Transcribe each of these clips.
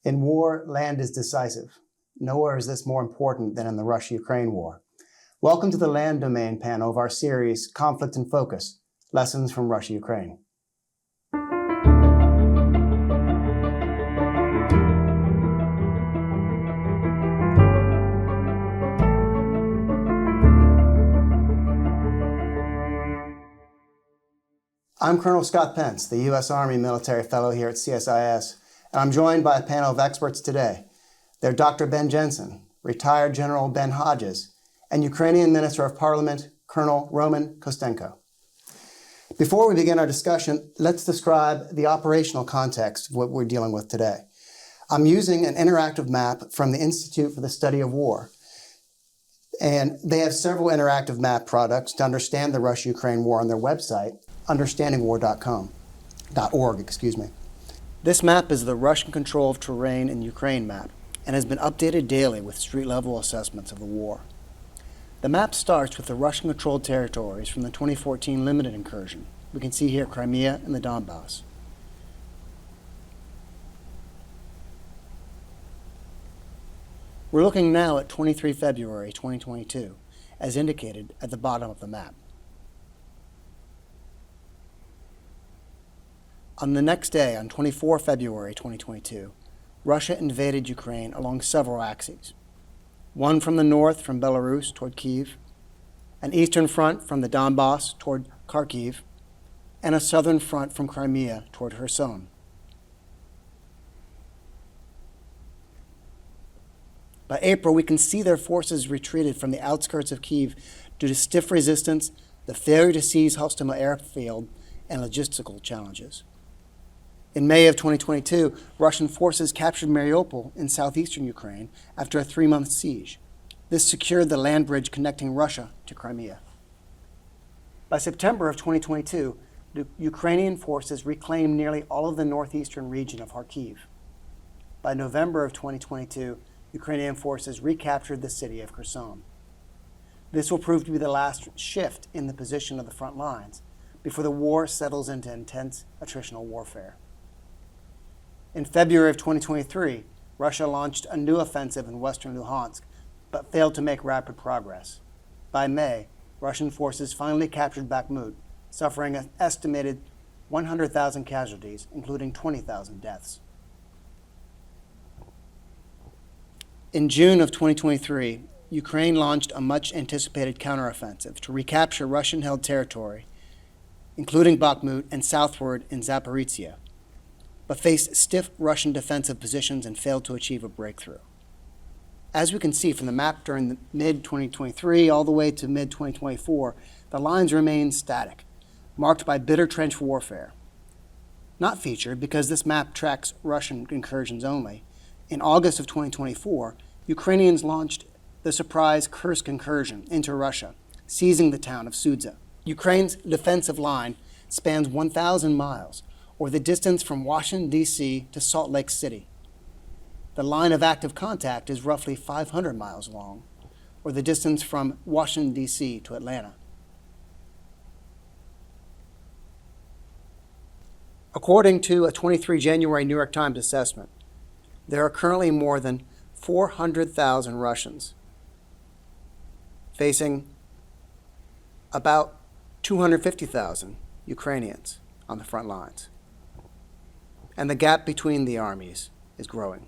In war, land is decisive. Nowhere is this more important than in the Russia-Ukraine war. Welcome to the land domain panel of our series, Conflict in Focus, Lessons from Russia-Ukraine. I'm Colonel Scott Pence, the U.S. Army Military Fellow here at CSIS, and I'm joined by a panel of experts today. They're Dr. Jensen, retired General Ben Hodges, and Ukrainian Minister of Parliament, Colonel Roman Kostenko. Before we begin our discussion, let's describe the operational context of what we're dealing with today. I'm using an interactive map from the Institute for the Study of War, and they have several interactive map products to understand the Russia-Ukraine war on their website, understandingwar.org. This map is the Russian control of terrain in Ukraine map and has been updated daily with street-level assessments of the war. The map starts with the Russian-controlled territories from the 2014 limited incursion. We can see here Crimea and the Donbass. We're looking now at 23 February 2022, as indicated at the bottom of the map. On the next day, on 24 February 2022, Russia invaded Ukraine along several axes. One from the north from Belarus toward Kyiv, an eastern front from the Donbass toward Kharkiv, and a southern front from Crimea toward Kherson. By April, we can see their forces retreated from the outskirts of Kyiv due to stiff resistance, the failure to seize Hostomel airfield, and logistical challenges. In May of 2022, Russian forces captured Mariupol in southeastern Ukraine after a 3-month siege. This secured the land bridge connecting Russia to Crimea. By September of 2022, the Ukrainian forces reclaimed nearly all of the northeastern region of Kharkiv. By November of 2022, Ukrainian forces recaptured the city of Kherson. This will prove to be the last shift in the position of the front lines before the war settles into intense attritional warfare. In February of 2023, Russia launched a new offensive in western Luhansk, but failed to make rapid progress. By May, Russian forces finally captured Bakhmut, suffering an estimated 100,000 casualties, including 20,000 deaths. In June of 2023, Ukraine launched a much-anticipated counteroffensive to recapture Russian-held territory, including Bakhmut and southward in Zaporizhia, but faced stiff Russian defensive positions and failed to achieve a breakthrough. As we can see from the map during the mid-2023 all the way to mid-2024, the lines remain static, marked by bitter trench warfare. Not featured because this map tracks Russian incursions only, in August of 2024, Ukrainians launched the surprise Kursk Incursion into Russia, seizing the town of Sudza. Ukraine's defensive line spans 1,000 miles, or the distance from Washington, D.C. to Salt Lake City. The line of active contact is roughly 500 miles long, or the distance from Washington, D.C. to Atlanta. According to a 23 January New York Times assessment, there are currently more than 400,000 Russians facing about 250,000 Ukrainians on the front lines. And the gap between the armies is growing.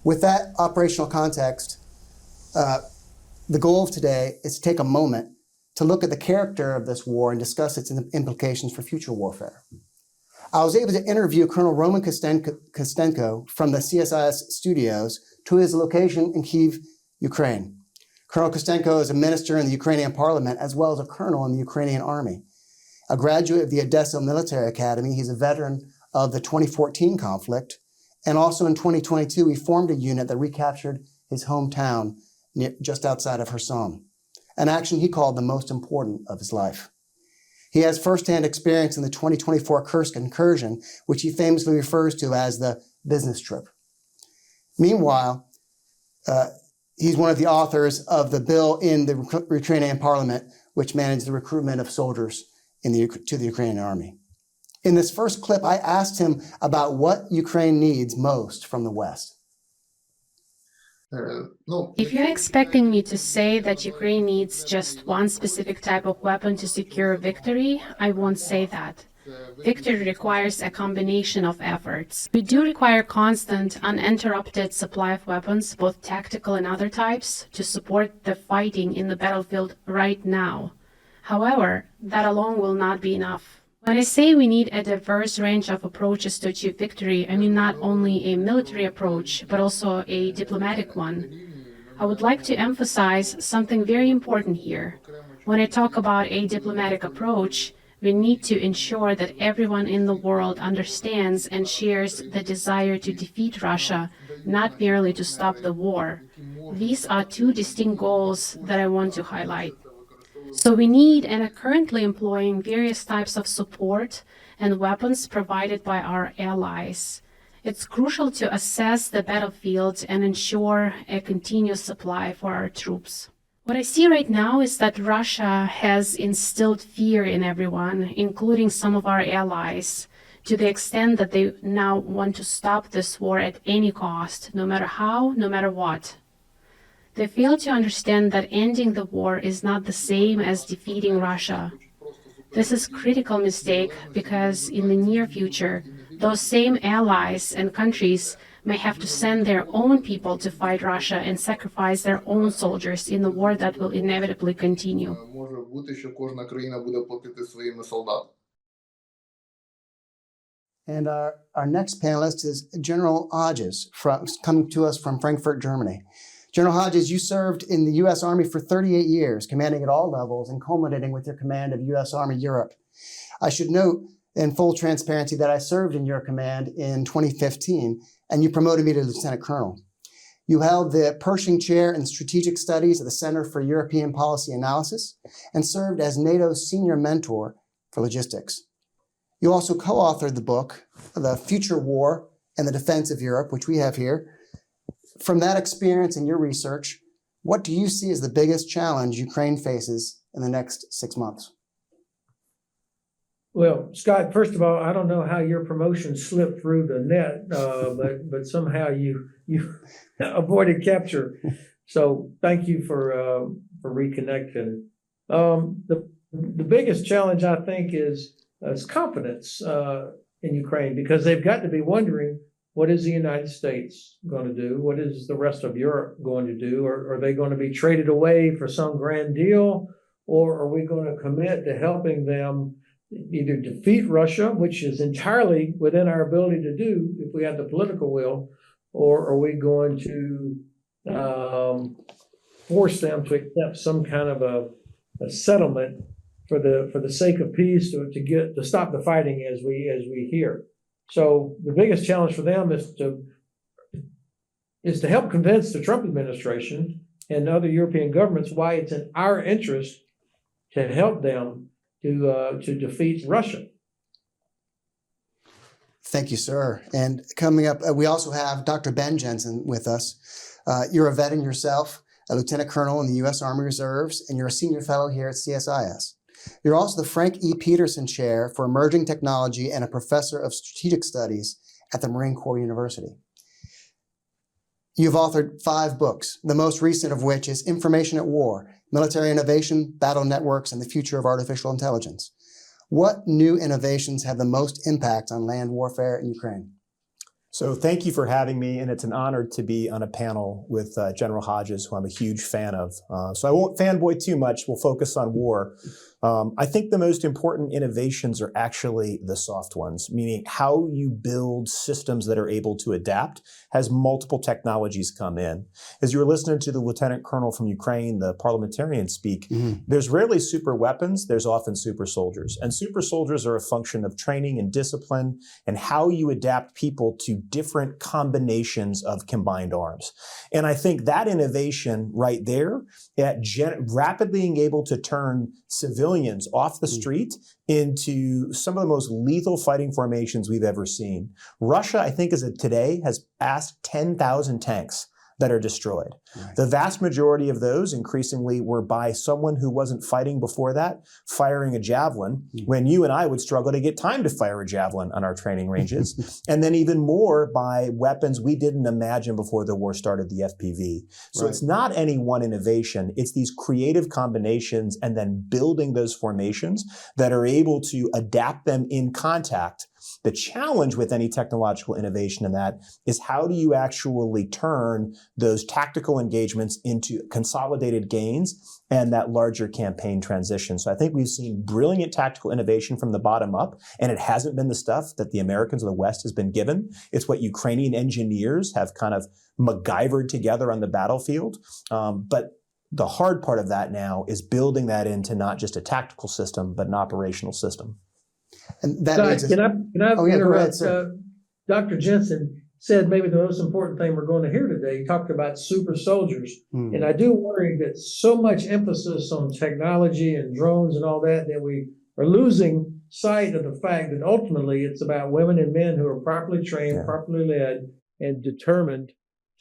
With that operational context, the goal of today is to take a moment to look at the character of this war and discuss its implications for future warfare. I was able to interview Colonel Roman Kostenko from the CSIS studios to his location in Kyiv, Ukraine. Colonel Kostenko is a minister in the Ukrainian Parliament as well as a colonel in the Ukrainian Army. A graduate of the Odessa Military Academy, he's a veteran of the 2014 conflict, and also in 2022 he formed a unit that recaptured his hometown just outside of Kherson, an action he called the most important of his life. He has firsthand experience in the 2024 Kursk Incursion, which he famously refers to as the business trip. Meanwhile, he's one of the authors of the bill in the Ukrainian Parliament, which managed the recruitment of soldiers to the Ukrainian army. In this first clip, I asked him about what Ukraine needs most from the West. If you're expecting me to say that Ukraine needs just one specific type of weapon to secure victory, I won't say that. Victory requires a combination of efforts. We do require constant, uninterrupted supply of weapons, both tactical and other types, to support the fighting in the battlefield right now. However, that alone will not be enough. When I say we need a diverse range of approaches to achieve victory, I mean not only a military approach, but also a diplomatic one. I would like to emphasize something very important here. When I talk about a diplomatic approach, we need to ensure that everyone in the world understands and shares the desire to defeat Russia, not merely to stop the war. These are two distinct goals that I want to highlight. So we need and are currently employing various types of support and weapons provided by our allies. It's crucial to assess the battlefield and ensure a continuous supply for our troops. What I see right now is that Russia has instilled fear in everyone, including some of our allies, to the extent that they now want to stop this war at any cost, no matter how, no matter what. They fail to understand that ending the war is not the same as defeating Russia. This is a critical mistake because in the near future, those same allies and countries may have to send their own people to fight Russia and sacrifice their own soldiers in the war that will inevitably continue. And our next panelist is General Hodges, coming to us from Frankfurt, Germany. General Hodges, you served in the U.S. Army for 38 years, commanding at all levels and culminating with your command of U.S. Army Europe. I should note, in full transparency, that I served in your command in 2015, and you promoted me to Lieutenant Colonel. You held the Pershing Chair in Strategic Studies at the Center for European Policy Analysis and served as NATO's senior mentor for logistics. You also co-authored the book, The Future War and the Defense of Europe, which we have here. From that experience and your research, what do you see as the biggest challenge Ukraine faces in the next 6 months? Well, Scott, first of all, I don't know how your promotion slipped through the net, but somehow you avoided capture. So thank you for reconnecting. The biggest challenge, I think, is confidence in Ukraine, because they've got to be wondering, what is the United States going to do? What is the rest of Europe going to do? Or are they going to be traded away for some grand deal? Or are we going to commit to helping them either defeat Russia, which is entirely within our ability to do if we have the political will, or are we going to force them to accept some kind of a settlement for the sake of peace to stop the fighting as we hear? So the biggest challenge for them is to help convince the Trump administration and other European governments why it's in our interest to help them to defeat Russia. Thank you, sir. And coming up, we also have Dr. Ben Jensen with us. You're a veteran yourself, a lieutenant colonel in the U.S. Army Reserves, and you're a senior fellow here at CSIS. You're also the Frank E. Peterson Chair for Emerging Technology and a professor of strategic studies at the Marine Corps University. You've authored 5 books, the most recent of which is Information at War, Military Innovation, Battle Networks, and the Future of Artificial Intelligence. What new innovations have the most impact on land warfare in Ukraine? So thank you for having me, and it's an honor to be on a panel with General Hodges, who I'm a huge fan of. So I won't fanboy too much. We'll focus on war. I think the most important innovations are actually the soft ones, meaning how you build systems that are able to adapt as multiple technologies come in. As you were listening to the Lieutenant Colonel from Ukraine, the Parliamentarian speak, there's rarely super weapons, there's often super soldiers. And super soldiers are a function of training and discipline and how you adapt people to different combinations of combined arms. And I think that innovation right there, at rapidly being able to turn civilians off the street into some of the most lethal fighting formations we've ever seen. Russia, I think, as of today, has asked 10,000 tanks that are destroyed. Right. The vast majority of those increasingly were by someone who wasn't fighting before that, firing a javelin, when you and I would struggle to get time to fire a javelin on our training ranges. And then even more by weapons we didn't imagine before the war started, the FPV. So Right. it's not any one innovation, it's these creative combinations and then building those formations that are able to adapt them in contact. The challenge with any technological innovation in that is how do you actually turn those tactical engagements into consolidated gains and that larger campaign transition. So I think we've seen brilliant tactical innovation from the bottom up, and it hasn't been the stuff that the Americans or the West has been given. It's what Ukrainian engineers have kind of MacGyvered together on the battlefield. But the hard part of that now is building that into not just a tactical system, but an operational system. And that Scott, leads us- can I Oh, yeah, go interrupt? ahead, sir. Dr. Jensen said maybe the most important thing we're going to hear today. He talked about super soldiers. And I do worry that so much emphasis on technology and drones and all that, that we are losing sight of the fact that ultimately it's about women and men who are properly trained, properly led, and determined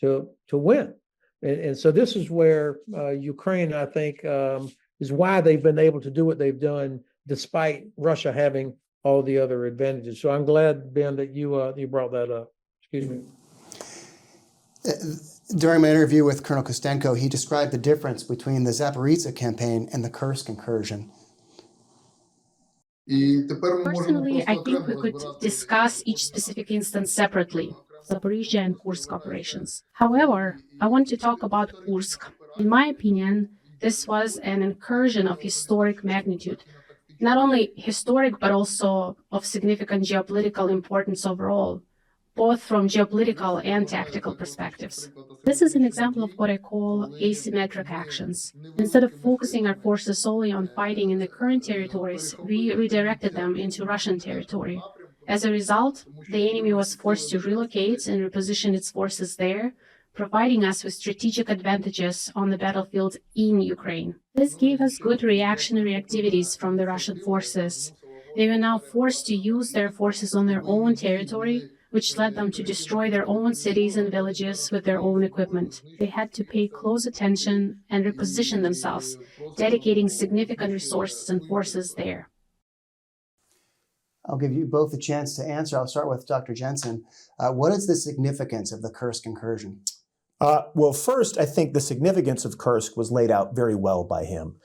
to win. And so this is where Ukraine, I think, is why they've been able to do what they've done despite Russia having all the other advantages. So I'm glad, Ben, that you brought that up. Excuse me. During my interview with Colonel Kostenko, he described the difference between the Zaporizhzhia campaign and the Kursk Incursion. Personally, I think we could discuss each specific instance separately, Zaporizhzhia and Kursk operations. However, I want to talk about Kursk. In my opinion, this was an incursion of historic magnitude. Not only historic, but also of significant geopolitical importance overall, both from geopolitical and tactical perspectives. This is an example of what I call asymmetric actions. Instead of focusing our forces solely on fighting in the current territories, we redirected them into Russian territory. As a result, the enemy was forced to relocate and reposition its forces there, providing us with strategic advantages on the battlefield in Ukraine. This gave us good reactionary activities from the Russian forces. They were now forced to use their forces on their own territory, which led them to destroy their own cities and villages with their own equipment. They had to pay close attention and reposition themselves, dedicating significant resources and forces there. I'll give you both a chance to answer. I'll start with Dr. Jensen. What is the significance of the Kursk incursion? Well, first, I think the significance of Kursk was laid out very well by him.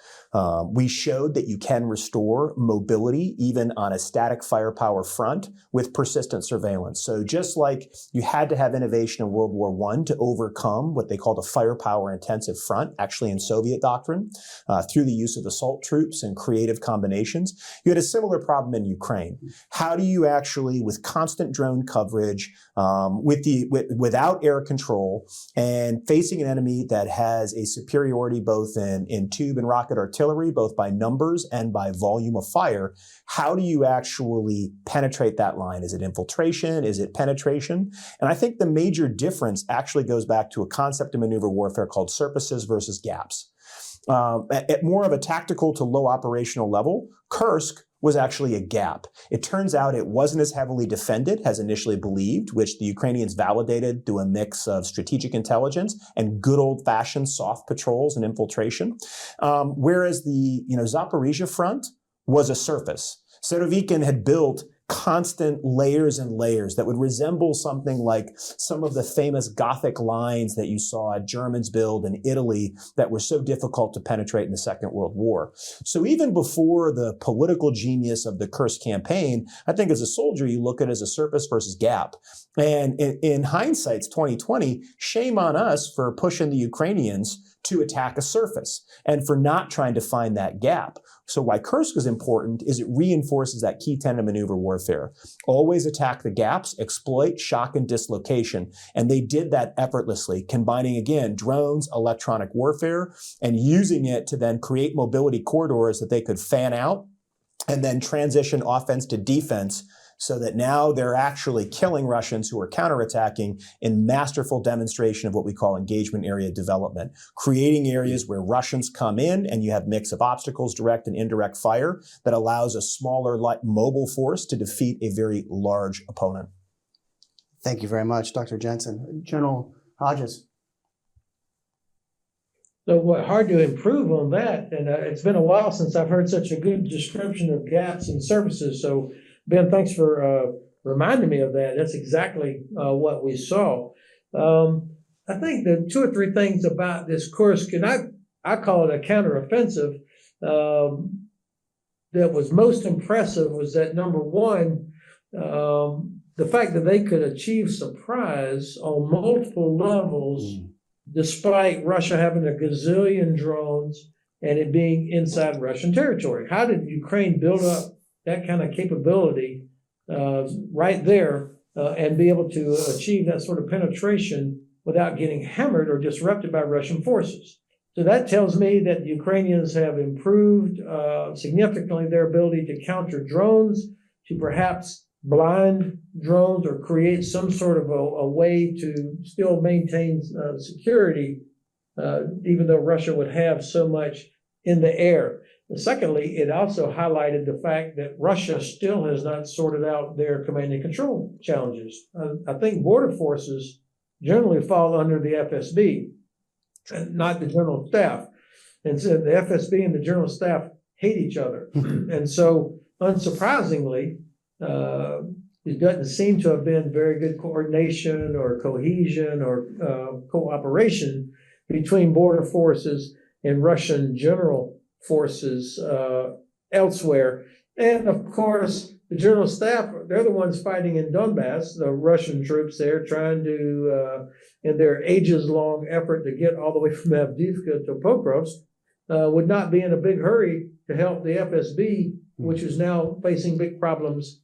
We showed that you can restore mobility even on a static firepower front with persistent surveillance. So just like you had to have innovation in World War I to overcome what they called a firepower intensive front, actually in Soviet doctrine, through the use of assault troops and creative combinations, you had a similar problem in Ukraine. How do you actually, with constant drone coverage, without air control, and facing an enemy that has a superiority both in tube and rocket artillery, both by numbers and by volume of fire, how do you actually penetrate that line? Is it infiltration? Is it penetration? And I think the major difference actually goes back to a concept in maneuver warfare called surfaces versus gaps. At more of a tactical to low operational level, Kursk was actually a gap. It turns out it wasn't as heavily defended as initially believed, which the Ukrainians validated through a mix of strategic intelligence and good old-fashioned soft patrols and infiltration. Whereas the Zaporizhzhia front was a surface. Surovikin had built constant layers and layers that would resemble something like some of the famous Gothic lines that you saw Germans build in Italy that were so difficult to penetrate in the Second World War. So even before the political genius of the Kursk campaign, I think as a soldier, you look at it as a surface versus gap. And in hindsight's 2020, shame on us for pushing the Ukrainians to attack a surface and for not trying to find that gap. So why Kursk is important is it reinforces that key tenet of maneuver warfare. Always attack the gaps, exploit, shock, and dislocation. And they did that effortlessly, combining, again, drones, electronic warfare, and using it to then create mobility corridors that they could fan out and then transition offense to defense so that now they're actually killing Russians who are counterattacking in masterful demonstration of what we call engagement area development, creating areas where Russians come in and you have mix of obstacles, direct and indirect fire that allows a smaller mobile force to defeat a very large opponent. Thank you very much, Dr. Jensen. General Hodges. So what, hard to improve on that, and it's been a while since I've heard such a good description of gaps in services. So Ben, thanks for reminding me of that. That's exactly what we saw. I think the two or three things about this Kursk, and I call it a counteroffensive, that was most impressive was that, number one, the fact that they could achieve surprise on multiple levels, despite Russia having a gazillion drones and it being inside Russian territory. How did Ukraine build up that kind of capability right there and be able to achieve that sort of penetration without getting hammered or disrupted by Russian forces? So that tells me that the Ukrainians have improved significantly their ability to counter drones, to perhaps blind drones or create some sort of a way to still maintain security, even though Russia would have so much in the air. And secondly, it also highlighted the fact that Russia still has not sorted out their command and control challenges. I think border forces generally fall under the FSB, not the general staff. And so the FSB and the general staff hate each other. And so, unsurprisingly, it doesn't seem to have been very good coordination or cohesion or cooperation between border forces and Russian general forces elsewhere. And of course, the general staff, they're the ones fighting in Donbass, the Russian troops there trying to, in their ages-long effort to get all the way from Avdiivka to Pokrovsk, would not be in a big hurry to help the FSB, which is now facing big problems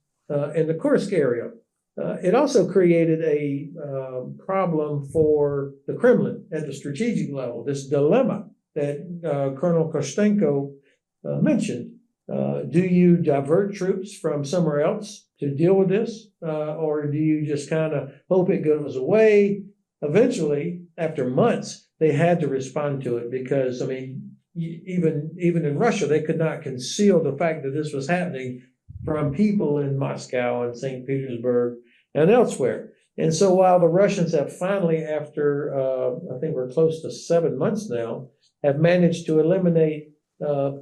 in the Kursk area. It also created a problem for the Kremlin at the strategic level, this dilemma that Colonel Kostenko mentioned. Do you divert troops from somewhere else to deal with this? Or do you just kind of hope it goes away? Eventually, after months, they had to respond to it because, I mean, even in Russia, they could not conceal the fact that this was happening from people in Moscow and St. Petersburg and elsewhere. And so while the Russians have finally, after I think we're close to 7 months now, have managed to eliminate a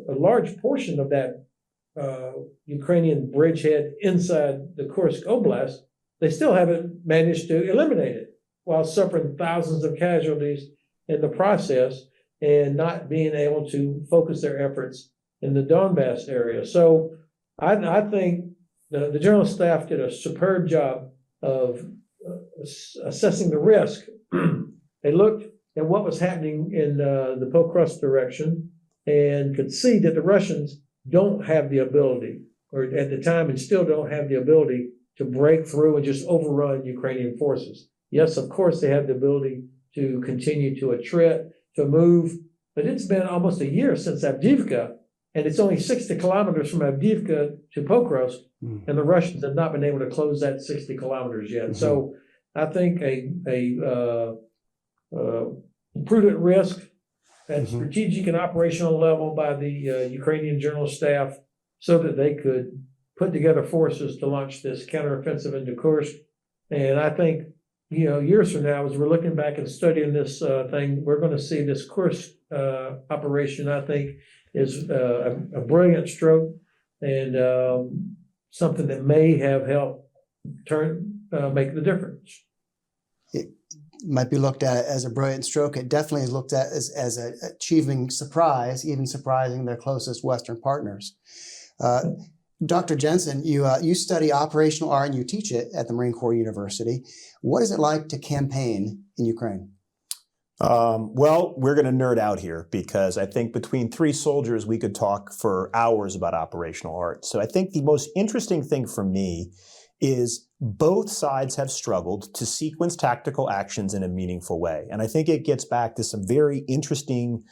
large portion of that Ukrainian bridgehead inside the Kursk Oblast, they still haven't managed to eliminate it while suffering thousands of casualties in the process and not being able to focus their efforts in the Donbass area. So I think the general staff did a superb job of assessing the risk. They looked at what was happening in the Pokrovsk direction and could see that the Russians don't have the ability, or at the time and still don't have the ability to break through and just overrun Ukrainian forces. Yes, of course, they have the ability to continue to attrit, to move, but it's been almost a year since Avdiivka, and it's only 60 kilometers from Avdiivka to Pokrovsk, and the Russians have not been able to close that 60 kilometers yet. So I think a prudent risk at strategic and operational level by the Ukrainian general staff so that they could put together forces to launch this counteroffensive into Kursk. And I think, years from now, as we're looking back and studying this thing, we're going to see this Kursk operation, I think, is a brilliant stroke and something that may have helped make the difference. It might be looked at as a brilliant stroke. It definitely is looked at as achieving surprise, even surprising their closest Western partners. Dr. Jensen, you study operational art and you teach it at the Marine Corps University. What is it like to campaign in Ukraine? Well, we're going to nerd out here because I think between three soldiers, we could talk for hours about operational art. So I think the most interesting thing for me is both sides have struggled to sequence tactical actions in a meaningful way. And I think it gets back to some very interesting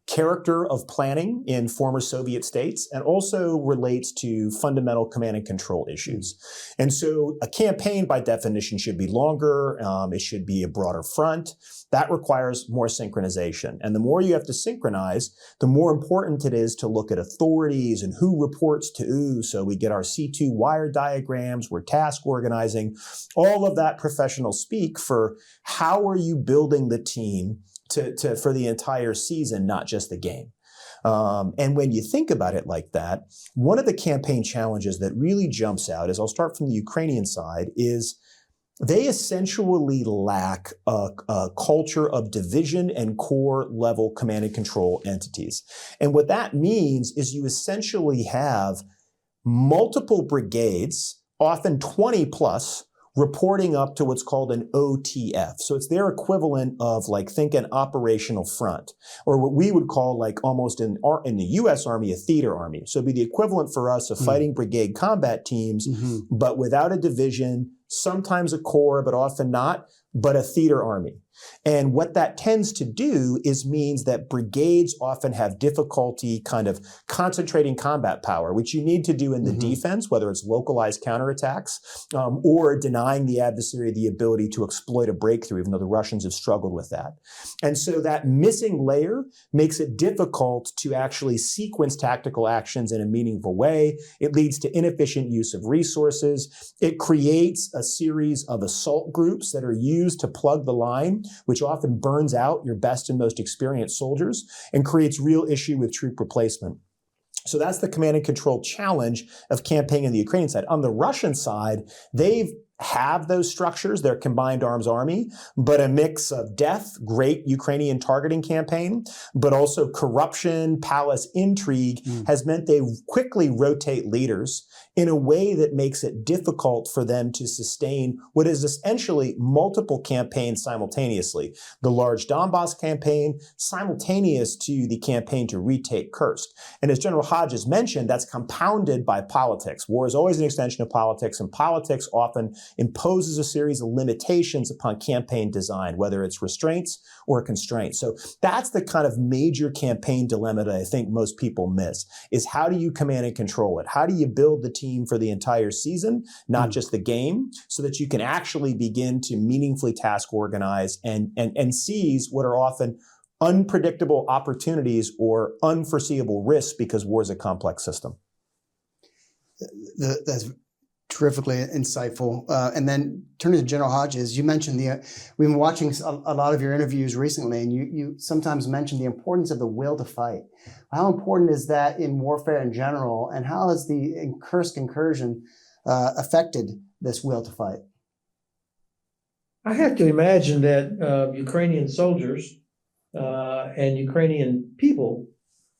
character of planning in former Soviet states and also relates to fundamental command and control issues. And so a campaign by definition should be longer. It should be a broader front. That requires more synchronization. And the more you have to synchronize, the more important it is to look at authorities and who reports to who. So we get our C2 wire diagrams, we're task organizing, all of that professional speak for how are you building the team for the entire season, not just the game. And when you think about it like that, one of the campaign challenges that really jumps out, is I'll start from the Ukrainian side, is they essentially lack a culture of division and corps level command and control entities. And what that means is you essentially have multiple brigades, often 20 plus, reporting up to what's called an OTF. So it's their equivalent of, like, think an operational front, or what we would call, like, almost in the U.S. Army, a theater army. So it'd be the equivalent for us of fighting brigade combat teams, but without a division, sometimes a corps, but often not, but a theater army. And what that tends to do is means that brigades often have difficulty kind of concentrating combat power, which you need to do in the defense, whether it's localized counterattacks, or denying the adversary the ability to exploit a breakthrough, even though the Russians have struggled with that. And so that missing layer makes it difficult to actually sequence tactical actions in a meaningful way. It leads to inefficient use of resources. It creates a series of assault groups that are used to plug the line, which often burns out your best and most experienced soldiers and creates real issue with troop replacement. So that's the command and control challenge of campaigning on the Ukrainian side. On the Russian side, they have those structures, their combined arms army, but a mix of death, great Ukrainian targeting campaign, but also corruption, palace intrigue has meant they quickly rotate leaders in a way that makes it difficult for them to sustain what is essentially multiple campaigns simultaneously. The large Donbass campaign, simultaneous to the campaign to retake Kursk. And as General Hodges mentioned, that's compounded by politics. War is always an extension of politics, and politics often imposes a series of limitations upon campaign design, whether it's restraints or constraints. So that's the kind of major campaign dilemma that I think most people miss, is how do you command and control it? How do you build the team for the entire season, not just the game, so that you can actually begin to meaningfully task organize and seize what are often unpredictable opportunities or unforeseeable risks, because war is a complex system. That's terrifically insightful. And then turning to General Hodges, you mentioned we've been watching a lot of your interviews recently, and you sometimes mention the importance of the will to fight. How important is that in warfare in general, and how has the Kursk Incursion affected this will to fight? I have to imagine that Ukrainian soldiers and Ukrainian people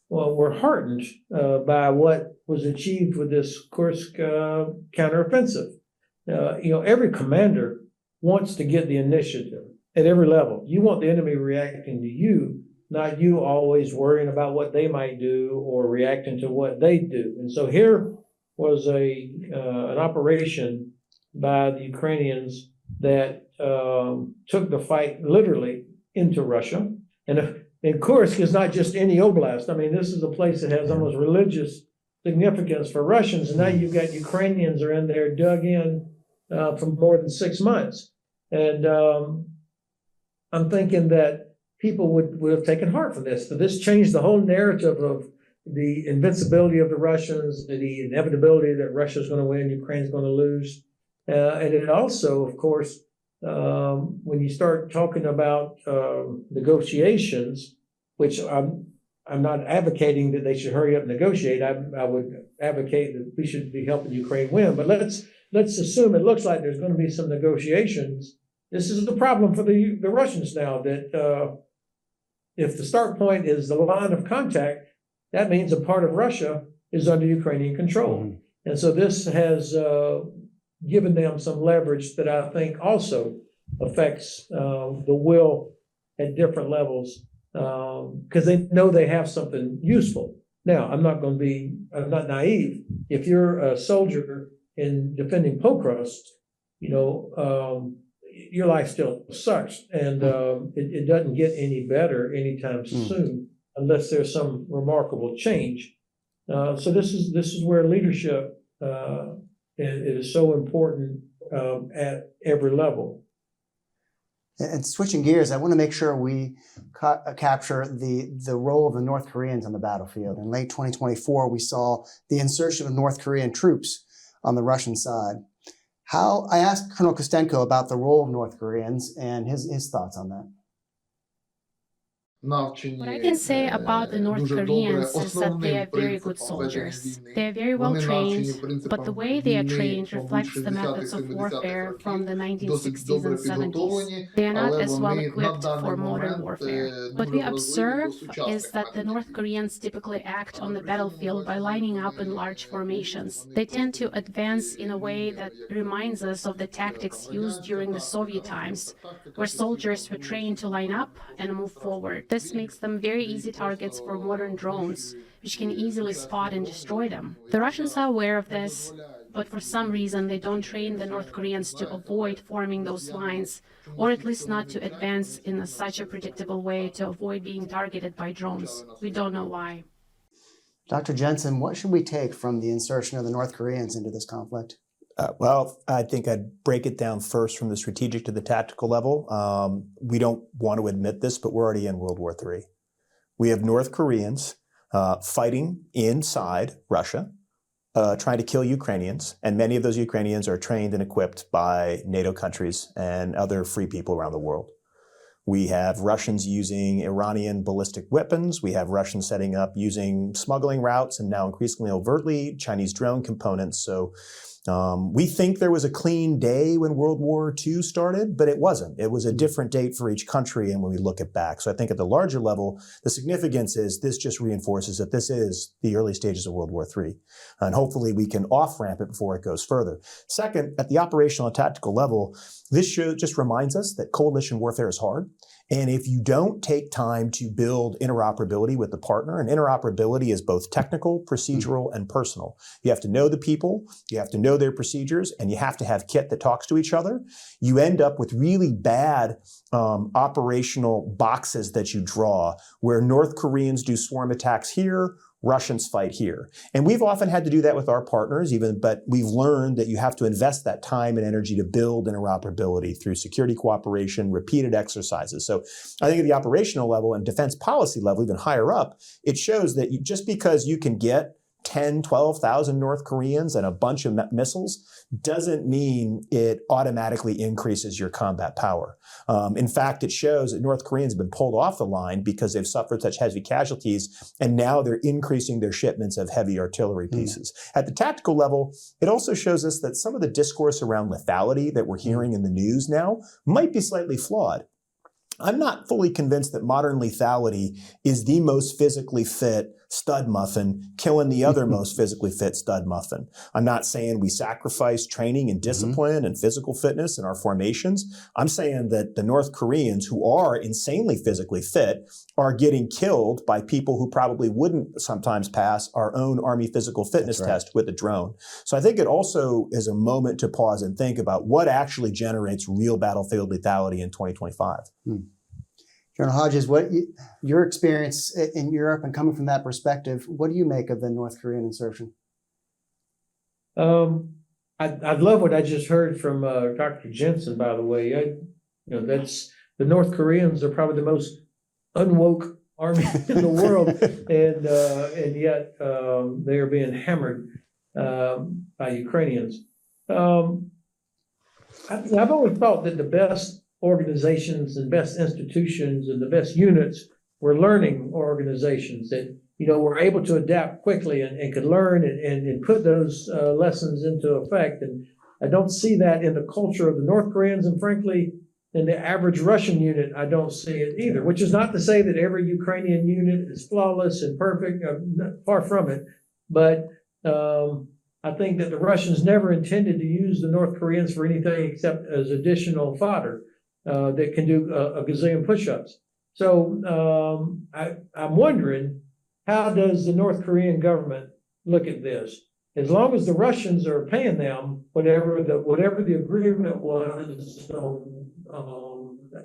were heartened by what was achieved with this Kursk counteroffensive. Every commander wants to get the initiative at every level. You want the enemy reacting to you, not you always worrying about what they might do or reacting to what they do. And so here was an operation by the Ukrainians that took the fight literally into Russia. And Kursk is not just any oblast. I mean, this is a place that has almost religious significance for Russians. And now you've got Ukrainians are in there dug in for more than 6 months. And I'm thinking that people would have taken heart from this. But this changed the whole narrative of the invincibility of the Russians, the inevitability that Russia's going to win, Ukraine's going to lose. And it also, of course, when you start talking about negotiations, which I'm not advocating that they should hurry up and negotiate. I would advocate that we should be helping Ukraine win. But let's assume it looks like there's going to be some negotiations. This is the problem for the Russians now, that if the start point is the line of contact, that means a part of Russia is under Ukrainian control. And so this has given them some leverage that I think also affects the will at different levels, because they know they have something useful. Now, I'm not naive. If you're a soldier in defending Pokrovsk, your life still sucks, and it doesn't get any better anytime soon unless there's some remarkable change. So this is where leadership it is so important at every level. And switching gears, I want to make sure we capture the role of the North Koreans on the battlefield. In late 2024, we saw the insertion of North Korean troops on the Russian side. I asked Colonel Kostenko about the role of North Koreans and his thoughts on that. What I can say about the North Koreans is that they are very good soldiers. They are very well trained, but the way they are trained reflects the methods of warfare from the 1960s and 70s. They are not as well equipped for modern warfare. What we observe is that the North Koreans typically act on the battlefield by lining up in large formations. They tend to advance in a way that reminds us of the tactics used during the Soviet times, where soldiers were trained to line up and move forward. This makes them very easy targets for modern drones, which can easily spot and destroy them. The Russians are aware of this, but for some reason they don't train the North Koreans to avoid forming those lines, or at least not to advance in such a predictable way to avoid being targeted by drones. We don't know why. Dr. Jensen, what should we take from the insertion of the North Koreans into this conflict? Well, I think I'd break it down first from the strategic to the tactical level. We don't want to admit this, but we're already in World War III. We have North Koreans fighting inside Russia, trying to kill Ukrainians, and many of those Ukrainians are trained and equipped by NATO countries and other free people around the world. We have Russians using Iranian ballistic weapons. We have Russians setting up using smuggling routes and now increasingly overtly Chinese drone components. So we think there was a clean day when World War II started, but it wasn't. It was a different date for each country and when we look it back. So I think at the larger level, the significance is this just reinforces that this is the early stages of World War III. And hopefully we can off-ramp it before it goes further. Second, at the operational and tactical level, this just reminds us that coalition warfare is hard. And if you don't take time to build interoperability with the partner, and interoperability is both technical, procedural, and personal. You have to know the people, you have to know their procedures, and you have to have kit that talks to each other. You end up with really bad operational boxes that you draw, where North Koreans do swarm attacks here, Russians fight here. And we've often had to do that with our partners, but we've learned that you have to invest that time and energy to build interoperability through security cooperation, repeated exercises. So I think at the operational level and defense policy level, even higher up, it shows that just because you can get 10, 12,000 North Koreans and a bunch of missiles doesn't mean it automatically increases your combat power. In fact, it shows that North Koreans have been pulled off the line because they've suffered such heavy casualties, and now they're increasing their shipments of heavy artillery pieces. At the tactical level, it also shows us that some of the discourse around lethality that we're hearing in the news now might be slightly flawed. I'm not fully convinced that modern lethality is the most physically fit stud muffin killing the other most physically fit stud muffin. I'm not saying we sacrifice training and discipline and physical fitness in our formations. I'm saying that the North Koreans, who are insanely physically fit, are getting killed by people who probably wouldn't sometimes pass our own Army physical fitness test with a drone. So I think it also is a moment to pause and think about what actually generates real battlefield lethality in 2025. General Hodges, your experience in Europe and coming from that perspective, what do you make of the North Korean insertion? I love what I just heard from Dr. Jensen, by the way. That's the North Koreans are probably the most unwoke army in the world, and yet they are being hammered by Ukrainians. I've always thought that the best organizations and best institutions and the best units were learning organizations that were able to adapt quickly and could learn and put those lessons into effect. And I don't see that in the culture of the North Koreans, and frankly, in the average Russian unit, I don't see it either. Which is not to say that every Ukrainian unit is flawless and perfect, far from it. But I think that the Russians never intended to use the North Koreans for anything except as additional fodder that can do a gazillion push-ups. So I'm wondering, how does the North Korean government look at this? As long as the Russians are paying them whatever the agreement was on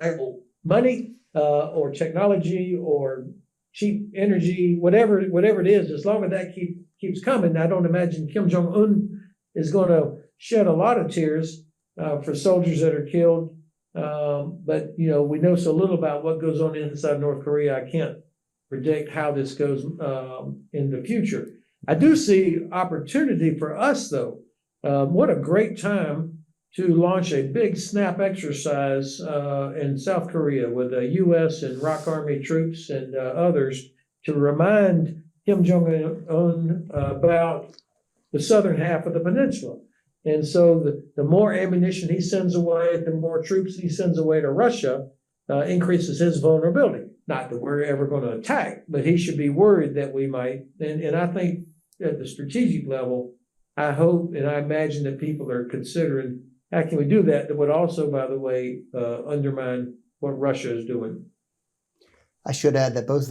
actual money or technology or cheap energy, whatever it is, as long as that keeps coming, I don't imagine Kim Jong-un is going to shed a lot of tears for soldiers that are killed. But we know so little about what goes on inside North Korea. I can't predict how this goes in the future. I do see opportunity for us, though. What a great time to launch a big snap exercise in South Korea with the U.S. and ROK Army troops and others to remind Kim Jong-un about the southern half of the peninsula. And so the more ammunition he sends away, the more troops he sends away to Russia, increases his vulnerability. Not that we're ever going to attack, but he should be worried that we might. And I think at the strategic level, I hope and I imagine that people are considering how can we do that that would also, by the way, undermine what Russia is doing. I should add that both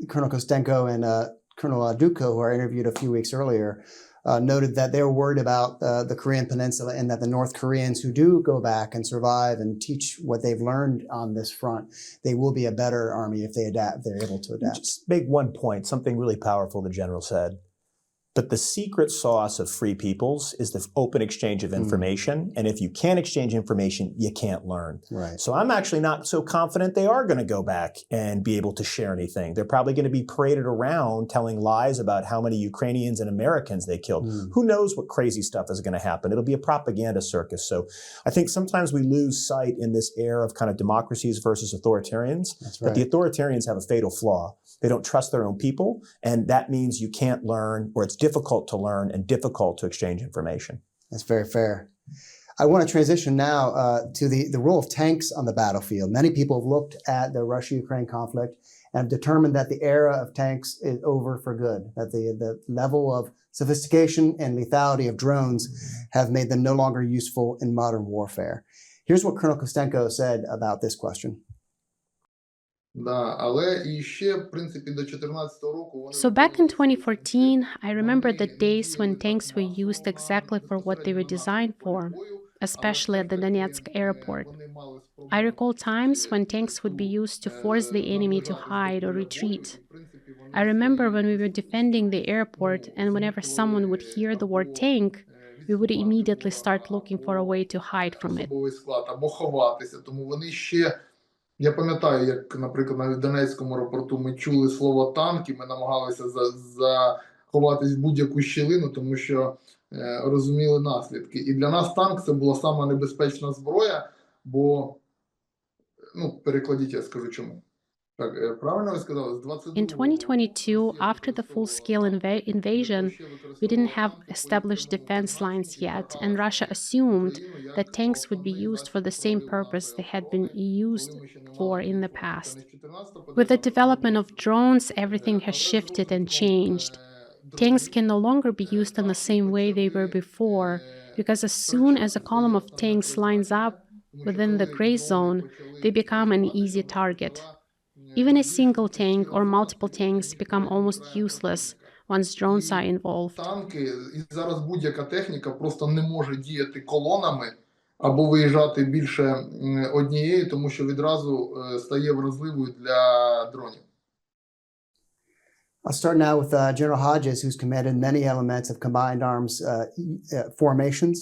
Colonel Kostenko and Colonel Duco, who I interviewed a few weeks earlier, noted that they were worried about the Korean Peninsula and that the North Koreans who do go back and survive and teach what they've learned on this front, they will be a better army if they adapt, they're able to adapt. Just make one point, something really powerful the general said. But the secret sauce of free peoples is the open exchange of information. And if you can't exchange information, you can't learn. Right. So I'm actually not so confident they are going to go back and be able to share anything. They're probably going to be paraded around telling lies about how many Ukrainians and Americans they killed. Who knows what crazy stuff is going to happen? It'll be a propaganda circus. So I think sometimes we lose sight in this era of kind of democracies versus authoritarians. That's right. But the authoritarians have a fatal flaw. They don't trust their own people, and that means you can't learn, or it's difficult to learn and difficult to exchange information. That's very fair. I want to transition now to the role of tanks on the battlefield. Many people have looked at the Russia-Ukraine conflict and have determined that the era of tanks is over for good, that the level of sophistication and lethality of drones have made them no longer useful in modern warfare. Here's what Colonel Kostenko said about this question. So back in 2014, I remember the days when tanks were used exactly for what they were designed for, especially at the Donetsk airport. I recall times when tanks would be used to force the enemy to hide or retreat. I remember when we were defending the airport, and whenever someone would hear the word tank, we would immediately start looking for a way to hide from it. Я пам'ятаю, як, наприклад, на Донецькому аеропорту ми чули слово «танк», і ми намагалися заховатись в будь-яку щілину, тому що розуміли наслідки. І для нас танк – це була сама небезпечна зброя, бо, перекладіть, я скажу чому. Так, правильно ви сказали? In 2022, after the full-scale invasion, we didn't have established defense lines yet, and Russia assumed that tanks would be used for the same purpose they had been used for in the past. With the development of drones, everything has shifted and changed. Tanks can no longer be used in the same way they were before, because as soon as a column of tanks lines up within the gray zone, they become an easy target. Even a single tank or multiple tanks become almost useless once drones are involved. Танки і зараз будь-яка техніка просто не може діяти колонами або виїжджати більше однієї, тому що відразу стає вразливою для дронів. I'll start now with General Hodges, who's commanded many elements of combined arms formations.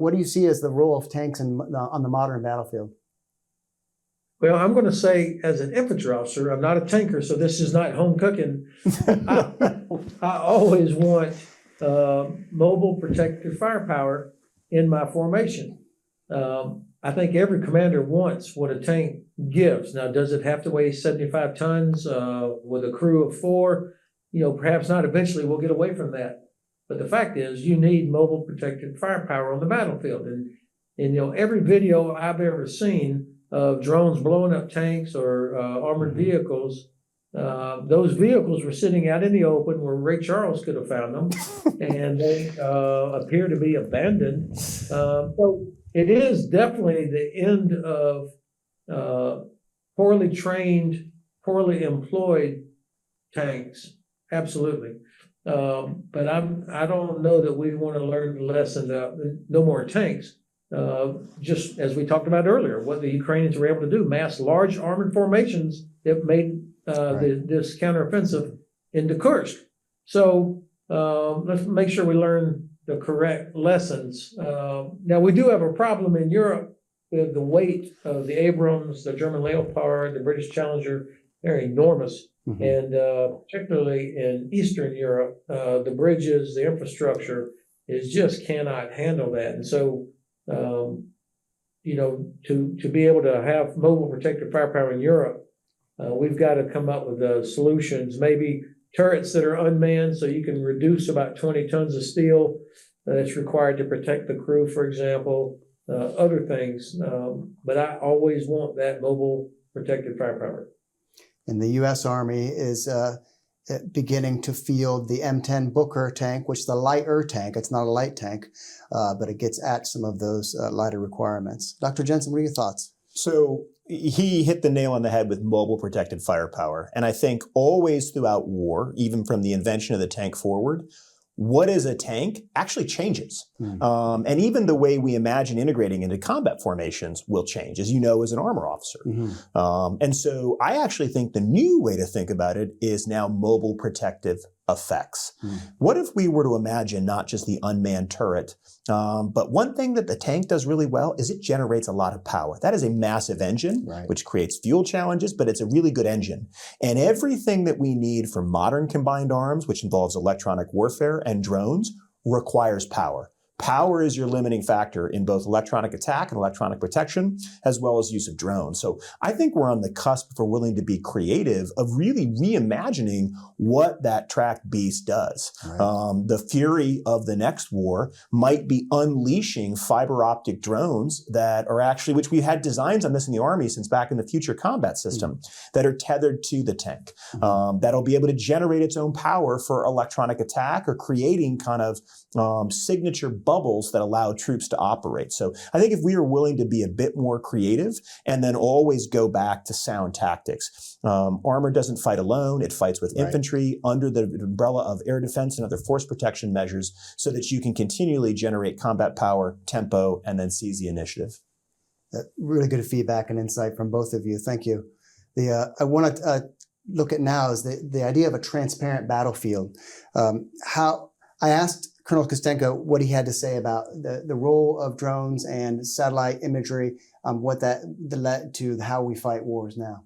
What do you see as the role of tanks on the modern battlefield? Well, I'm going to say, as an infantry officer, I'm not a tanker, so this is not home cooking. I always want mobile protective firepower in my formation. I think every commander wants what a tank gives. Now, does it have to weigh 75 tons with a crew of 4? Perhaps not. Eventually, we'll get away from that. But the fact is, you need mobile protective firepower on the battlefield. And every video I've ever seen of drones blowing up tanks or armored vehicles, those vehicles were sitting out in the open where Ray Charles could have found them, and they appear to be abandoned. So it is definitely the end of poorly trained, poorly employed tanks. Absolutely. But I don't know that we want to learn the lesson that no more tanks. Just as we talked about earlier, what the Ukrainians were able to do, mass large armored formations that made this counteroffensive into Kursk. So let's make sure we learn the correct lessons. Now, we do have a problem in Europe with the weight of the Abrams, the German Leopard, the British Challenger. They're enormous. Mm-hmm. And particularly in Eastern Europe, the bridges, the infrastructure just cannot handle that. And so to be able to have mobile protected firepower in Europe, we've got to come up with solutions, maybe turrets that are unmanned so you can reduce about 20 tons of steel that's required to protect the crew, for example, other things. But I always want that mobile protected firepower. And the U.S. Army is beginning to field the M10 Booker tank, which is a lighter tank. It's not a light tank, but it gets at some of those lighter requirements. Dr. Jensen, what are your thoughts? So he hit the nail on the head with mobile protected firepower. And I think always throughout war, even from the invention of the tank forward, what is a tank actually changes. And even the way we imagine integrating into combat formations will change, as you know, as an armor officer. And so I actually think the new way to think about it is now mobile protective effects. What if we were to imagine not just the unmanned turret, but one thing that the tank does really well is it generates a lot of power. That is a massive engine, which creates fuel challenges, but it's a really good engine. And everything that we need for modern combined arms, which involves electronic warfare and drones, requires power. Power is your limiting factor in both electronic attack and electronic protection, as well as use of drones. So I think we're on the cusp, if we're willing to be creative, of really reimagining what that tracked beast does. The fury of the next war might be unleashing fiber optic drones that are actually, which we've had designs on this in the Army since back in the Future Combat System, that are tethered to the tank, that'll be able to generate its own power for electronic attack or creating kind of signature bubbles that allow troops to operate. So I think if we are willing to be a bit more creative and then always go back to sound tactics. Armor doesn't fight alone. It fights with infantry under the umbrella of air defense and other force protection measures so that you can continually generate combat power, tempo, and then seize the initiative. Really good feedback and insight from both of you. Thank you. I want to look at now is the idea of a transparent battlefield. I asked Colonel Kostenko what he had to say about the role of drones and satellite imagery, what that led to how we fight wars now.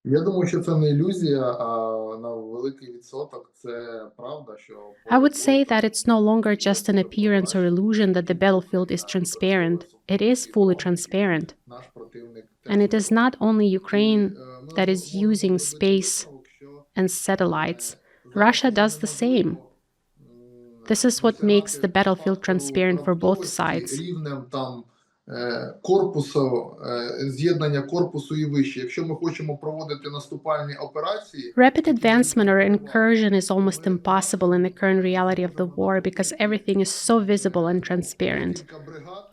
Я думаю, що це не ілюзія, а на великий відсоток це правда, що I would say that it's no longer just an appearance or illusion that the battlefield is transparent. It is fully transparent. наш противник And it is not only Ukraine that is using space and satellites. Russia does the same. This is what makes the battlefield transparent for both sides. Рівнем там корпусу, з'єднання корпусу і вище. Якщо ми хочемо проводити наступальні операції, Rapid advancement or incursion is almost impossible in the current reality of the war because everything is so visible and transparent.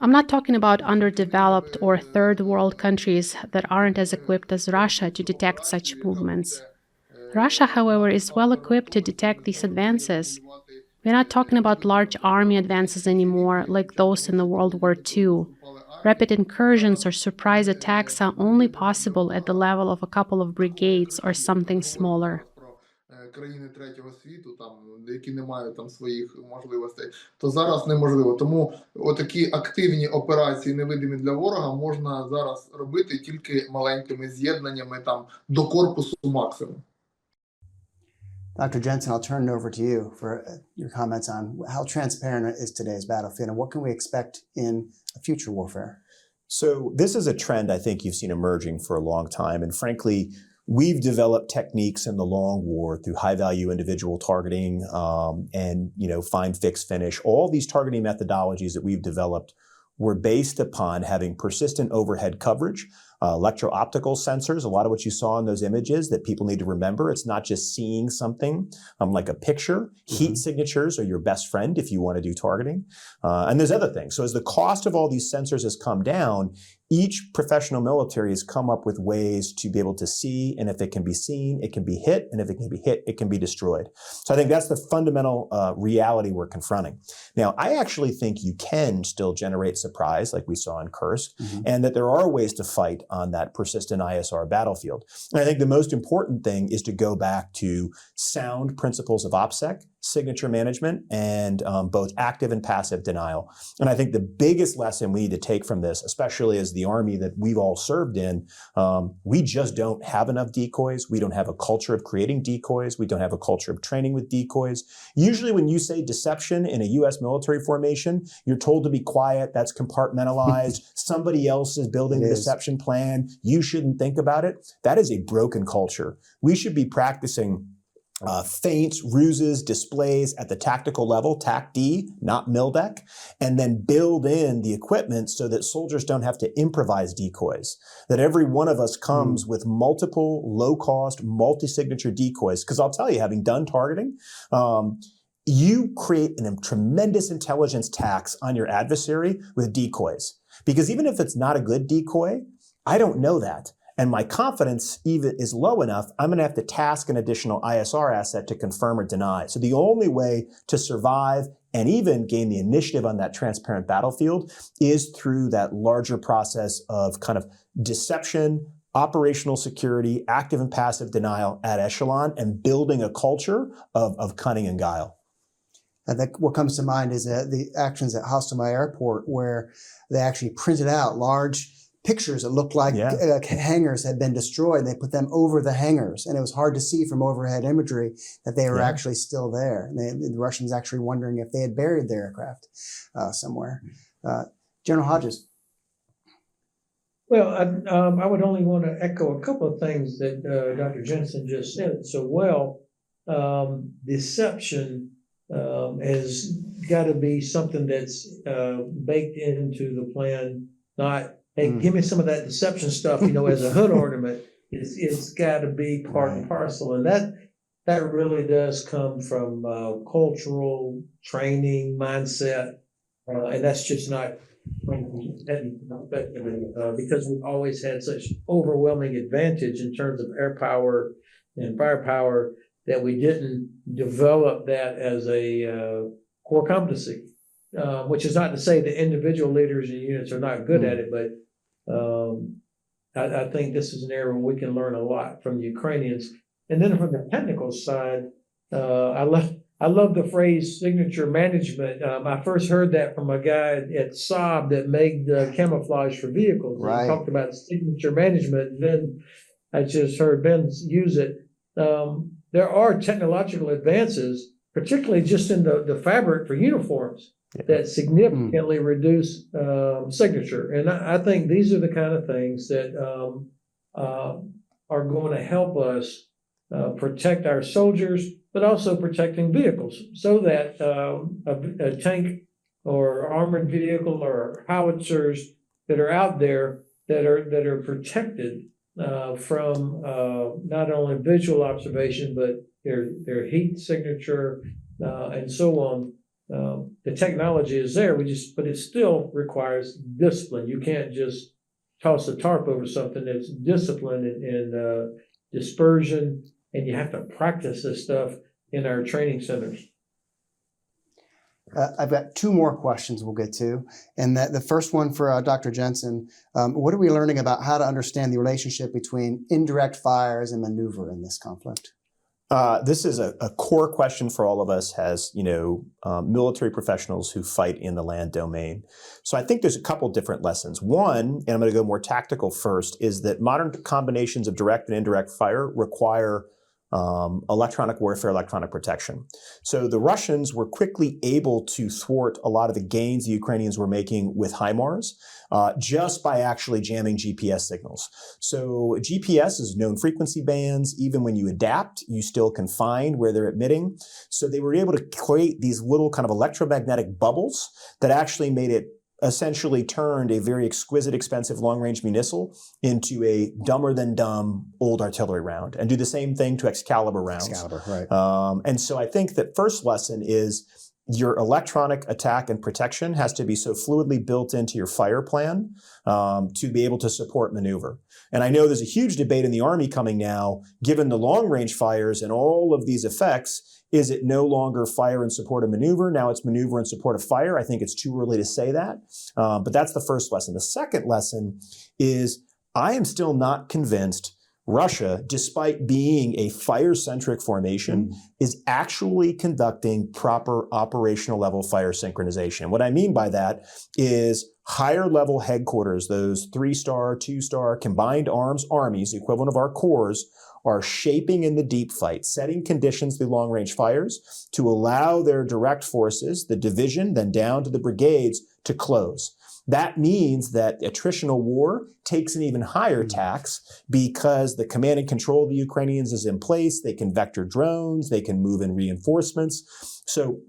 I'm not talking about underdeveloped or third world countries that aren't as equipped as Russia to detect such movements. Russia, however, is well equipped to detect these advances. We're not talking about large army advances anymore, like those in the World War II. Rapid incursions or surprise attacks are only possible at the level of a couple of brigades or something smaller. Країни третього світу, там, які не мають там своїх можливостей, то зараз неможливо. Тому отакі активні операції, невидимі для ворога, можна зараз робити тільки маленькими з'єднаннями там до корпусу максимум. Dr. Jensen, I'll turn it over to you for your comments on how transparent is today's battlefield and what can we expect in future warfare? So this is a trend I think you've seen emerging for a long time. And frankly, we've developed techniques in the long war through high-value individual targeting and, find, fix, finish. All these targeting methodologies that we've developed were based upon having persistent overhead coverage, electro-optical sensors, a lot of what you saw in those images that people need to remember. It's not just seeing something like a picture. Heat signatures are your best friend if you want to do targeting. And there's other things. So as the cost of all these sensors has come down, each professional military has come up with ways to be able to see, and if it can be seen, it can be hit, and if it can be hit, it can be destroyed. So I think that's the fundamental reality we're confronting. Now, I actually think you can still generate surprise like we saw in Kursk, and that there are ways to fight on that persistent ISR battlefield. And I think the most important thing is to go back to sound principles of OPSEC signature management and both active and passive denial. And I think the biggest lesson we need to take from this, especially as the Army that we've all served in, we just don't have enough decoys. We don't have a culture of creating decoys. We don't have a culture of training with decoys. Usually when you say deception in a U.S. military formation, you're told to be quiet. That's compartmentalized. Somebody else is building the deception plan. You shouldn't think about it. That is a broken culture. We should be practicing feints, ruses, displays at the tactical level, TAC-D, not MILDEC, and then build in the equipment so that soldiers don't have to improvise decoys, that every one of us comes with multiple low-cost, multi-signature decoys. Because I'll tell you, having done targeting, you create a tremendous intelligence tax on your adversary with decoys. Because even if it's not a good decoy, I don't know that. And my confidence even is low enough, I'm going to have to task an additional ISR asset to confirm or deny. So the only way to survive and even gain the initiative on that transparent battlefield is through that larger process of kind of deception, operational security, active and passive denial at echelon, and building a culture of cunning and guile. I think what comes to mind is the actions at Hostomel Airport, where they actually printed out large pictures that looked like hangars had been destroyed, and they put them over the hangars, and it was hard to see from overhead imagery that they were actually still there. And the Russians actually wondering if they had buried their aircraft somewhere. General Hodges. Well, I would only want to echo a couple of things that Dr. Jensen just said so well. Deception has got to be something that's baked into the plan, not, hey, give me some of that deception stuff, as a hood ornament. It's got to be part and parcel. And that really does come from cultural training, mindset. And that's just not because we've always had such overwhelming advantage in terms of air power and firepower that we didn't develop that as a core competency, which is not to say that individual leaders and units are not good at it, but I think this is an area where we can learn a lot from the Ukrainians. And then from the technical side, I love the phrase signature management. I first heard that from a guy at Saab that made camouflage for vehicles. Right. He talked about signature management, and then I just heard Ben use it. There are technological advances, particularly just in the fabric for uniforms, that significantly reduce signature. And I think these are the kind of things that are going to help us protect our soldiers, but also protecting vehicles, so that a tank or armored vehicle or howitzers that are out there that are protected from not only visual observation, but their heat signature and so on. The technology is there, but it still requires discipline. You can't just toss a tarp over something. That's discipline and dispersion, and you have to practice this stuff in our training centers. I've got two more questions we'll get to. And the first one for Dr. Jensen, what are we learning about how to understand the relationship between indirect fires and maneuver in this conflict? This is a core question for all of us as, military professionals who fight in the land domain. So I think there's a couple different lessons. One, and I'm going to go more tactical first, is that modern combinations of direct and indirect fire require electronic warfare, electronic protection. So the Russians were quickly able to thwart a lot of the gains the Ukrainians were making with HIMARS just by actually jamming GPS signals. So GPS is known frequency bands. Even when you adapt, you still can find where they're emitting. So they were able to create these little kind of electromagnetic bubbles that actually made it essentially turned a very exquisite, expensive long-range munitional into a dumber-than-dumb old artillery round, and do the same thing to Excalibur rounds. Excalibur, right. And so I think that first lesson is your electronic attack and protection has to be so fluidly built into your fire plan to be able to support maneuver. And I know there's a huge debate in the Army coming now, given the long-range fires and all of these effects. Is it no longer fire in support of maneuver? Now it's maneuver in support of fire. I think it's too early to say that. But that's the first lesson. The second lesson is I am still not convinced Russia, despite being a fire-centric formation, is actually conducting proper operational level fire synchronization. What I mean by that is higher level headquarters, those 3-star, 2-star combined arms armies, the equivalent of our corps, are shaping in the deep fight, setting conditions through long-range fires to allow their direct forces, the division, then down to the brigades, to close. That means that attritional war takes an even higher tax because the command and control of the Ukrainians is in place. They can vector drones. They can move in reinforcements. So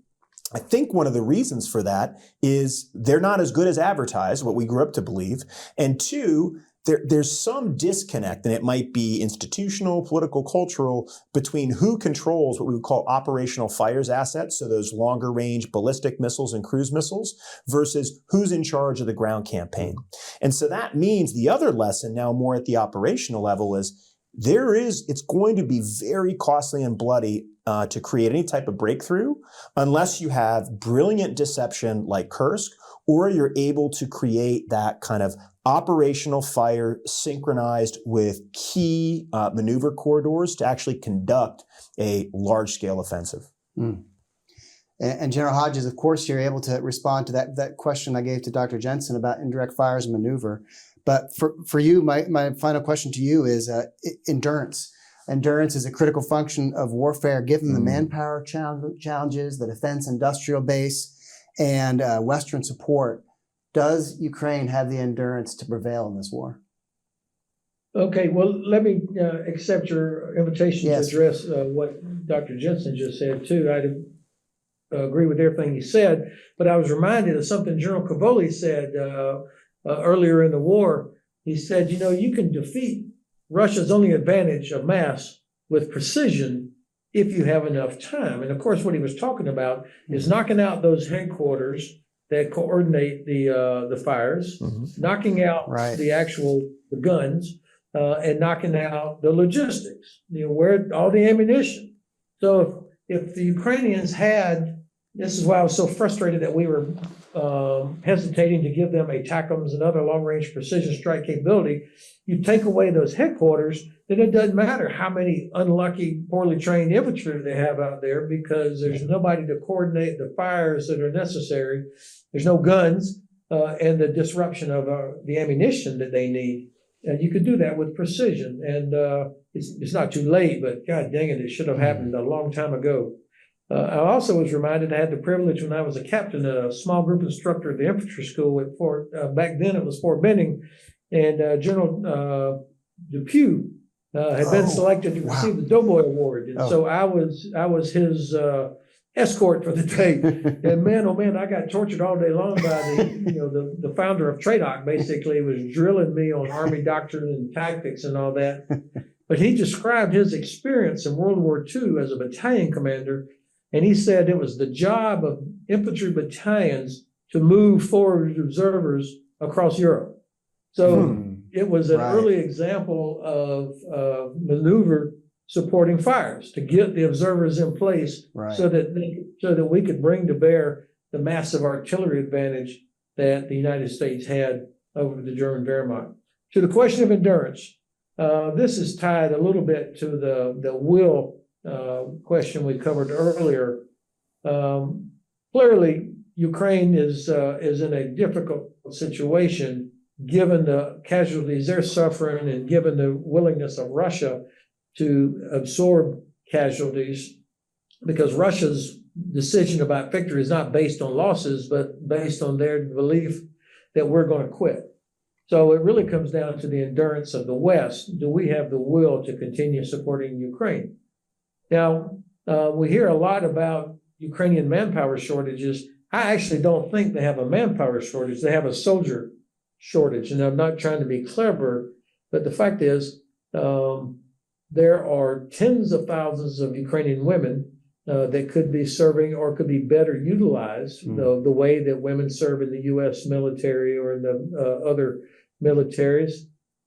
I think one of the reasons for that is they're not as good as advertised, what we grew up to believe. And two, there's some disconnect, and it might be institutional, political, cultural, between who controls what we would call operational fires assets, so those longer range ballistic missiles and cruise missiles, versus who's in charge of the ground campaign. And so that means the other lesson now more at the operational level is it's going to be very costly and bloody to create any type of breakthrough unless you have brilliant deception like Kursk, or you're able to create that kind of operational fire synchronized with key maneuver corridors to actually conduct a large-scale offensive. And General Hodges, of course, you're able to respond to that question I gave to Dr. Jensen about indirect fires and maneuver. But for you, my final question to you is endurance. Endurance is a critical function of warfare, given the manpower challenges, the defense industrial base, and Western support. Does Ukraine have the endurance to prevail in this war? Okay, well, let me accept your invitation Yes. to address what Dr. Jensen just said, too. I agree with everything he said, but I was reminded of something General Cavoli said earlier in the war. He said, you can defeat Russia's only advantage of mass with precision if you have enough time. And of course, what he was talking about is knocking out those headquarters that coordinate the fires, knocking out the guns, and knocking out the logistics, where all the ammunition. So if the Ukrainians had, this is why I was so frustrated that we were hesitating to give them ATACMS and other long-range precision strike capability. You take away those headquarters, then it doesn't matter how many unlucky, poorly trained infantry they have out there, because there's nobody to coordinate the fires that are necessary. There's no guns and the disruption of the ammunition that they need. And you could do that with precision. And it's not too late, but God dang it, it should have happened a long time ago. I also was reminded I had the privilege when I was a captain, a small group instructor at the infantry school at Fort, back then it was Fort Benning, and General Depew had been selected to receive the Doughboy Award. And so I was his escort for the day. And man, oh man, I got tortured all day long by the founder of TRADOC, basically was drilling me on Army doctrine and tactics and all that. But he described his experience in World War II as a battalion commander. And he said it was the job of infantry battalions to move forward observers across Europe. So it was an early example of maneuver supporting fires to get the observers in place so that we could bring to bear the massive artillery advantage that the United States had over the German Wehrmacht. To the question of endurance, this is tied a little bit to the will question we covered earlier. Clearly, Ukraine is in a difficult situation given the casualties they're suffering and given the willingness of Russia to absorb casualties, because Russia's decision about victory is not based on losses, but based on their belief that we're going to quit. So it really comes down to the endurance of the West. Do we have the will to continue supporting Ukraine? Now, we hear a lot about Ukrainian manpower shortages. I actually don't think they have a manpower shortage. They have a soldier shortage. And I'm not trying to be clever, but the fact is there are tens of thousands of Ukrainian women that could be serving or could be better utilized the way that women serve in the U.S. military or in the other militaries.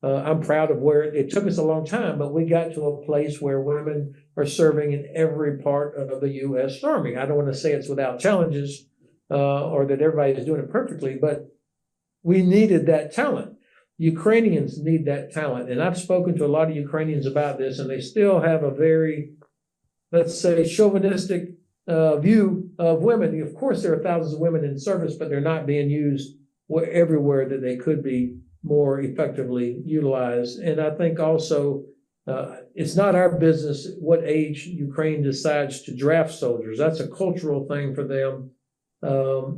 I'm proud of where it took us a long time, but we got to a place where women are serving in every part of the U.S. Army. I don't want to say it's without challenges or that everybody is doing it perfectly, but we needed that talent. Ukrainians need that talent. And I've spoken to a lot of Ukrainians about this, and they still have a very, let's say, chauvinistic view of women. Of course, there are thousands of women in service, but they're not being used everywhere that they could be more effectively utilized. And I think also it's not our business what age Ukraine decides to draft soldiers. That's a cultural thing for them.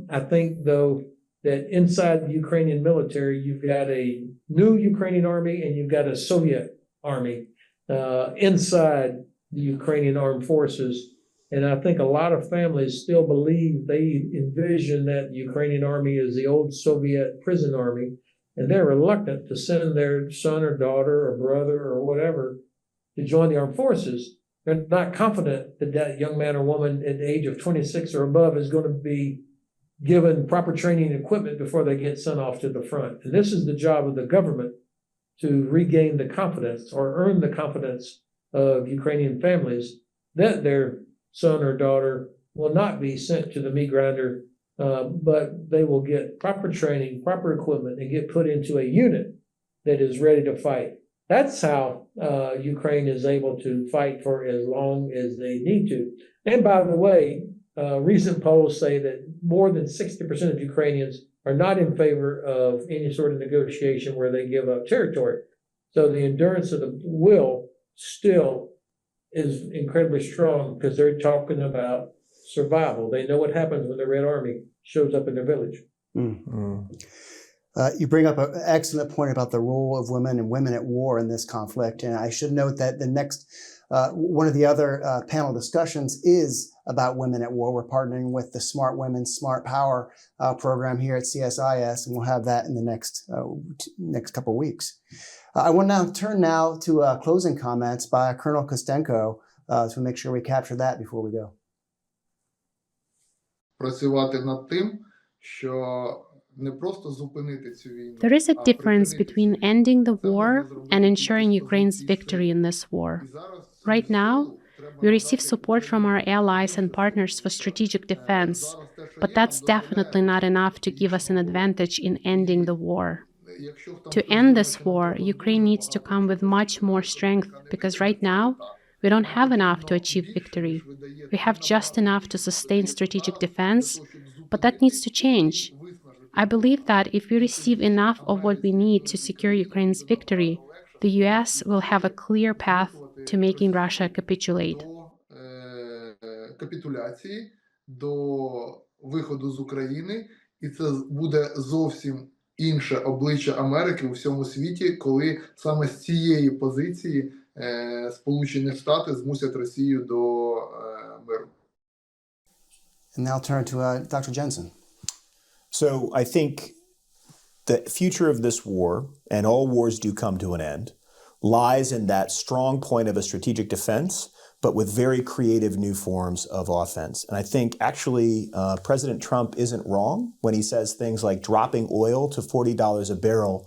I think, though, that inside the Ukrainian military, you've got a new Ukrainian army and you've got a Soviet army inside the Ukrainian armed forces. And I think a lot of families still believe they envision that the Ukrainian army is the old Soviet prison army, and they're reluctant to send their son or daughter or brother or whatever to join the armed forces. They're not confident that that young man or woman at the age of 26 or above is going to be given proper training and equipment before they get sent off to the front. And this is the job of the government, to regain the confidence or earn the confidence of Ukrainian families that their son or daughter will not be sent to the meat grinder, but they will get proper training, proper equipment, and get put into a unit that is ready to fight. That's how Ukraine is able to fight for as long as they need to. And by the way, recent polls say that more than 60% of Ukrainians are not in favor of any sort of negotiation where they give up territory. So the endurance of the will still is incredibly strong because they're talking about survival. They know what happens when the Red Army shows up in their village. You bring up an excellent point about the role of women and women at war in this conflict. And I should note that the next, one of the other panel discussions is about women at war. We're partnering with the Smart Women, Smart Power program here at CSIS, and we'll have that in the next couple of weeks. I want to turn now to closing comments by Colonel Kostenko to make sure we capture that before we go. Працювати над тим, що не просто зупинити цю війну. There is a difference between ending the war and ensuring Ukraine's victory in this war. Right now, we receive support from our allies and partners for strategic defense, but that's definitely not enough to give us an advantage in ending the war. To end this war, Ukraine needs to come with much more strength because right now, we don't have enough to achieve victory. We have just enough to sustain strategic defense, but that needs to change. I believe that if we receive enough of what we need to secure Ukraine's victory, the US will have a clear path to making Russia capitulate. Капітуляції, до виходу з України, і це буде зовсім інше обличчя Америки у всьому світі, коли саме з цієї позиції Сполучені Штати змусять Росію до миру. And now turn to Dr. Jensen. So I think the future of this war, and all wars do come to an end, lies in that strong point of a strategic defense, but with very creative new forms of offense. And I think actually President Trump isn't wrong when he says things like dropping oil to $40 a barrel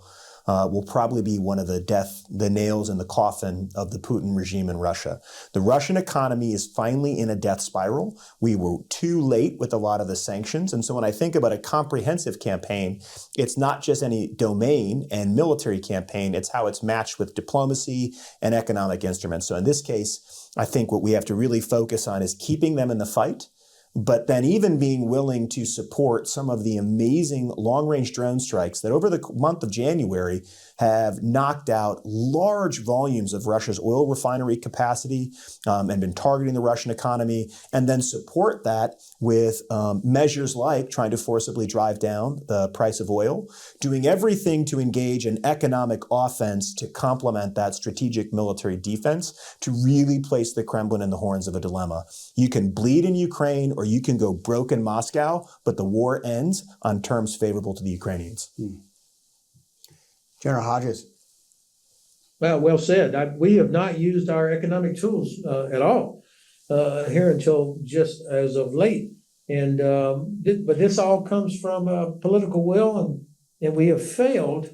will probably be one of the nails in the coffin of the Putin regime in Russia. The Russian economy is finally in a death spiral. We were too late with a lot of the sanctions. And so when I think about a comprehensive campaign, it's not just any domain and military campaign, it's how it's matched with diplomacy and economic instruments. So in this case, I think what we have to really focus on is keeping them in the fight, but then even being willing to support some of the amazing long-range drone strikes that over the month of January have knocked out large volumes of Russia's oil refinery capacity and been targeting the Russian economy, and then support that with measures like trying to forcibly drive down the price of oil, doing everything to engage in economic offense to complement that strategic military defense to really place the Kremlin in the horns of a dilemma. You can bleed in Ukraine or you can go broke in Moscow, but the war ends on terms favorable to the Ukrainians. General Hodges. Well said. We have not used our economic tools at all here until just as of late. And but this all comes from political will, and we have failed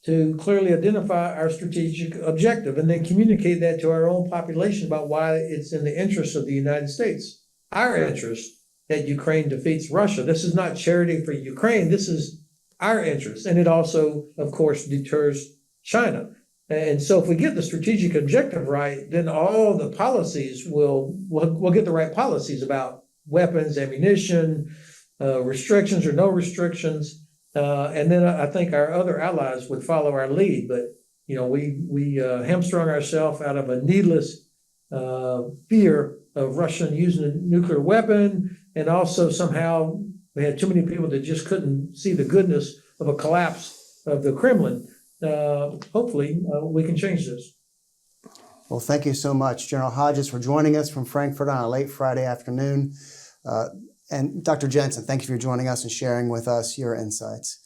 to clearly identify our strategic objective and then communicate that to our own population about why it's in the interest of the United States, our interest, that Ukraine defeats Russia. This is not charity for Ukraine. This is our interests. And it also, of course, deters China. And so if we get the strategic objective right, then all the policies we'll get the right policies about weapons, ammunition, restrictions or no restrictions. And then I think our other allies would follow our lead. But, you know, we hamstrung ourselves out of a needless fear of Russia using a nuclear weapon. And also somehow we had too many people that just couldn't see the goodness of a collapse of the Kremlin. Hopefully we can change this. Well, thank you so much, General Hodges, for joining us from Frankfurt on a late Friday afternoon. And Dr. Jensen, thank you for joining us and sharing with us your insights.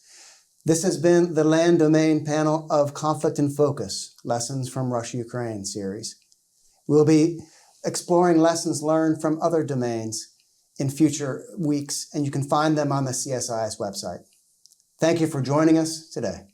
This has been the Land Domain panel of Conflict in Focus, Lessons from Russia-Ukraine series. We'll be exploring lessons learned from other domains in future weeks, and you can find them on the CSIS website. Thank you for joining us today.